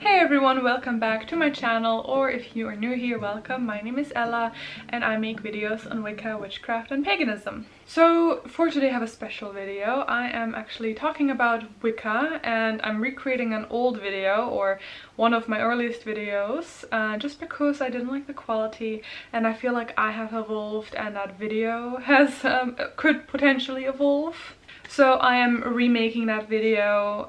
Hey everyone, welcome back to my channel, or if you are new here, welcome. My name is Ella and I make videos on Wicca, witchcraft and paganism. So for today I have a special video. I am actually talking about Wicca and I'm recreating an old video, or one of my earliest videos, just because I didn't like the quality and I feel like I have evolved and that video has could potentially evolve. So I am remaking that video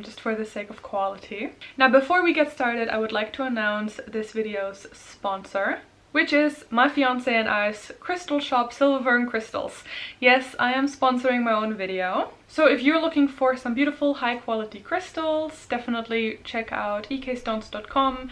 just for the sake of quality. Now before we get started, I would like to announce this video's sponsor, which is my fiance and I's crystal shop, Silver & Crystals. Yes, I am sponsoring my own video. So if you're looking for some beautiful high quality crystals, definitely check out ekstones.com,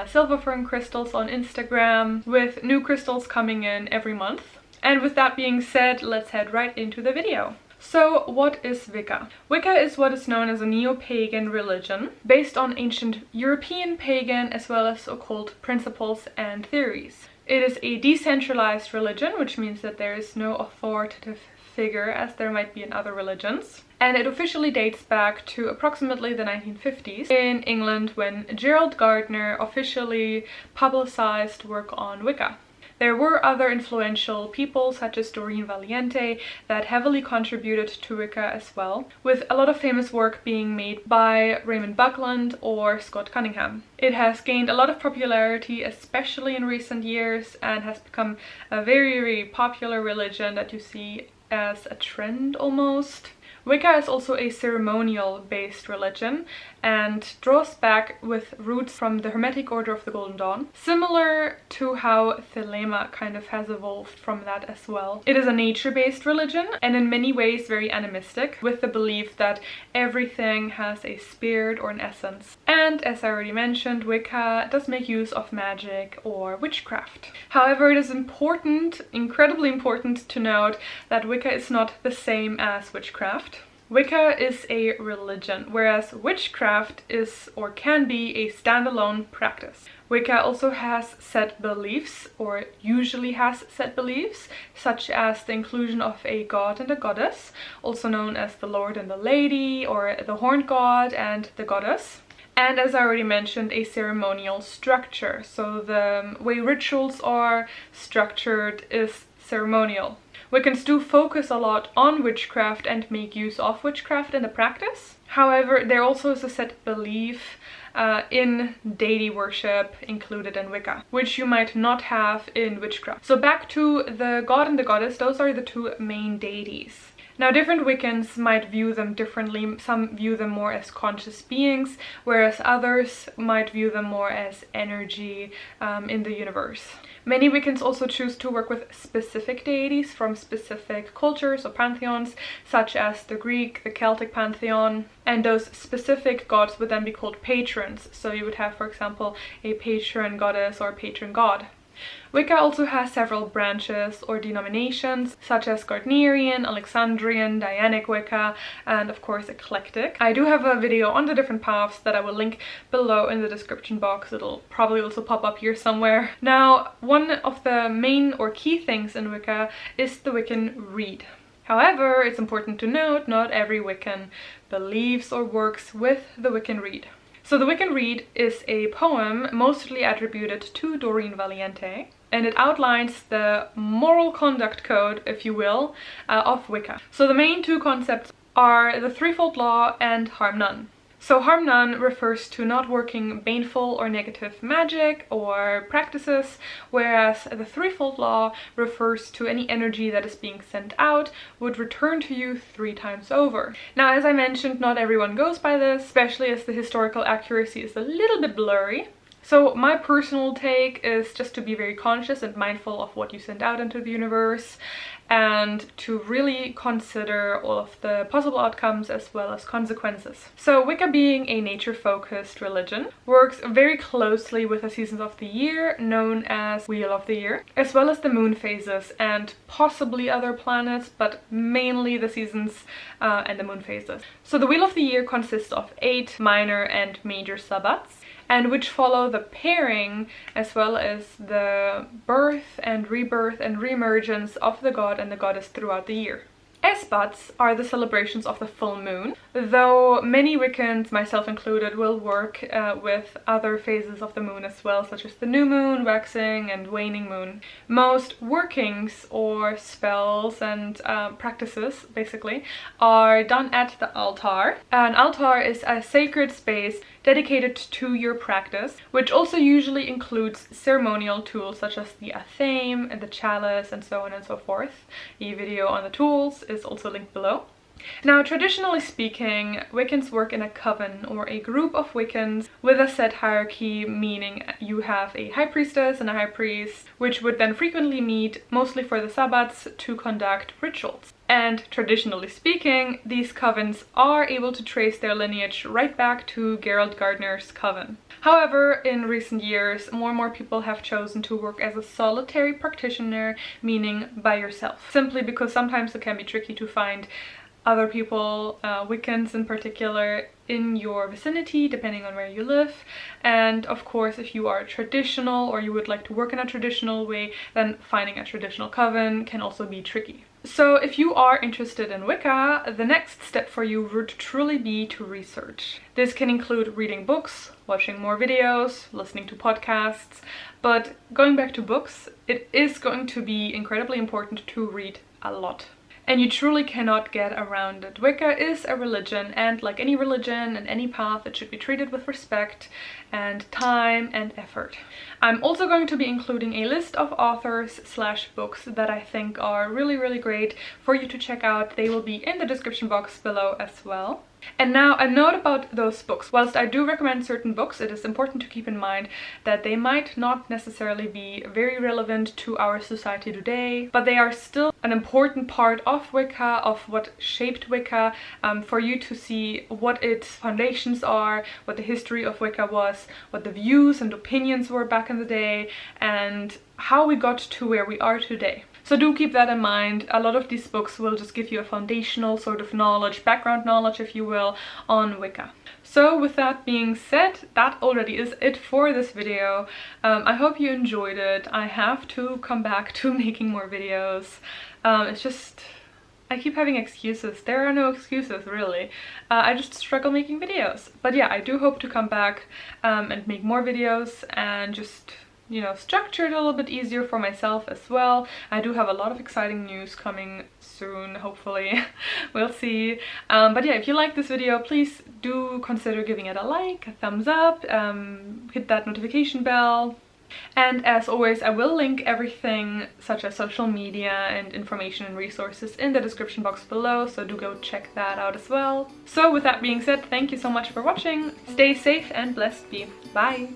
Silver & Crystals on Instagram, with new crystals coming in every month. And with that being said, let's head right into the video. So what is Wicca? Wicca is what is known as a neo-pagan religion based on ancient European pagan as well as occult principles and theories. It is a decentralized religion, which means that there is no authoritative figure as there might be in other religions. And it officially dates back to approximately the 1950s in England, when Gerald Gardner officially publicized work on Wicca. There were other influential people such as Doreen Valiente that heavily contributed to Wicca as well, with a lot of famous work being made by Raymond Buckland or Scott Cunningham. It has gained a lot of popularity, especially in recent years, and has become a very, very popular religion that you see as a trend almost. Wicca is also a ceremonial-based religion and draws back with roots from the Hermetic Order of the Golden Dawn, similar to how Thelema kind of has evolved from that as well. It is a nature-based religion and in many ways very animistic, with the belief that everything has a spirit or an essence. And as I already mentioned, Wicca does make use of magic or witchcraft. However, it is important, incredibly important to note that Wicca is not the same as witchcraft. Wicca is a religion, whereas witchcraft is or can be a standalone practice. Wicca also has set beliefs, or usually has set beliefs, such as the inclusion of a god and a goddess, also known as the Lord and the Lady, or the Horned God and the Goddess. And as I already mentioned, a ceremonial structure. So the way rituals are structured is ceremonial. Wiccans do focus a lot on witchcraft and make use of witchcraft in the practice. However, there also is a set belief in deity worship included in Wicca, which you might not have in witchcraft. So back to the god and the goddess, those are the two main deities. Now, different Wiccans might view them differently. Some view them more as conscious beings, whereas others might view them more as energy in the universe. Many Wiccans also choose to work with specific deities from specific cultures or pantheons, such as the Greek, the Celtic pantheon, and those specific gods would then be called patrons. So you would have, for example, a patron goddess or a patron god. Wicca also has several branches or denominations, such as Gardnerian, Alexandrian, Dianic Wicca, and of course eclectic. I do have a video on the different paths that I will link below in the description box. It'll probably also pop up here somewhere. Now, one of the main or key things in Wicca is the Wiccan Read. However, it's important to note, not every Wiccan believes or works with the Wiccan Read. So the Wiccan Read is a poem mostly attributed to Doreen Valiente, and it outlines the moral conduct code, if you will, of Wicca. So the main two concepts are the threefold law and harm none. So harm none refers to not working baneful or negative magic or practices, whereas the threefold law refers to any energy that is being sent out would return to you 3 times over. Now, as I mentioned, not everyone goes by this, especially as the historical accuracy is a little bit blurry. So my personal take is just to be very conscious and mindful of what you send out into the universe, and to really consider all of the possible outcomes as well as consequences. So Wicca, being a nature-focused religion, works very closely with the seasons of the year, known as Wheel of the Year, as well as the moon phases and possibly other planets, but mainly the seasons and the moon phases. So the Wheel of the Year consists of 8 minor and major sabbats, and which follow the pairing as well as the birth and rebirth and reemergence of the god and the goddess throughout the year. Esbats are the celebrations of the full moon, though many Wiccans, myself included, will work with other phases of the moon as well, such as the new moon, waxing and waning moon. Most workings or spells and practices, basically, are done at the altar. An altar is a sacred space dedicated to your practice, which also usually includes ceremonial tools such as the athame and the chalice and so on and so forth. The video on the tools is also linked below. Now, traditionally speaking, Wiccans work in a coven or a group of Wiccans with a set hierarchy, meaning you have a high priestess and a high priest, which would then frequently meet, mostly for the Sabbats, to conduct rituals. And traditionally speaking, these covens are able to trace their lineage right back to Gerald Gardner's coven. However, in recent years, more and more people have chosen to work as a solitary practitioner, meaning by yourself, simply because sometimes it can be tricky to find other people, Wiccans in particular, in your vicinity, depending on where you live. And of course, if you are traditional or you would like to work in a traditional way, then finding a traditional coven can also be tricky. So if you are interested in Wicca, the next step for you would truly be to research. This can include reading books, watching more videos, listening to podcasts, but going back to books, it is going to be incredibly important to read a lot. And you truly cannot get around it. Wicca is a religion, and like any religion and any path, it should be treated with respect and time and effort. I'm also going to be including a list of authors / books that I think are really great for you to check out. They will be in the description box below as well. And now a note about those books. Whilst I do recommend certain books, it is important to keep in mind that they might not necessarily be very relevant to our society today, but they are still an important part of Wicca, of what shaped Wicca, for you to see what its foundations are, what the history of Wicca was, what the views and opinions were back in the day, and how we got to where we are today. So do keep that in mind. A lot of these books will just give you a foundational sort of knowledge, background knowledge if you will, on Wicca. So with that being said, that already is it for this video. I hope you enjoyed it. I have to come back to making more videos. It's just, I keep having excuses. There are no excuses really. I just struggle making videos. But yeah, I do hope to come back and make more videos and just, you know, structure it a little bit easier for myself as well. I do have a lot of exciting news coming soon, hopefully. We'll see. But yeah, if you like this video, please do consider giving it a like, a thumbs up, hit that notification bell. And as always, I will link everything such as social media and information and resources in the description box below, so do go check that out as well. So with that being said, thank you so much for watching. Stay safe and blessed be. Bye!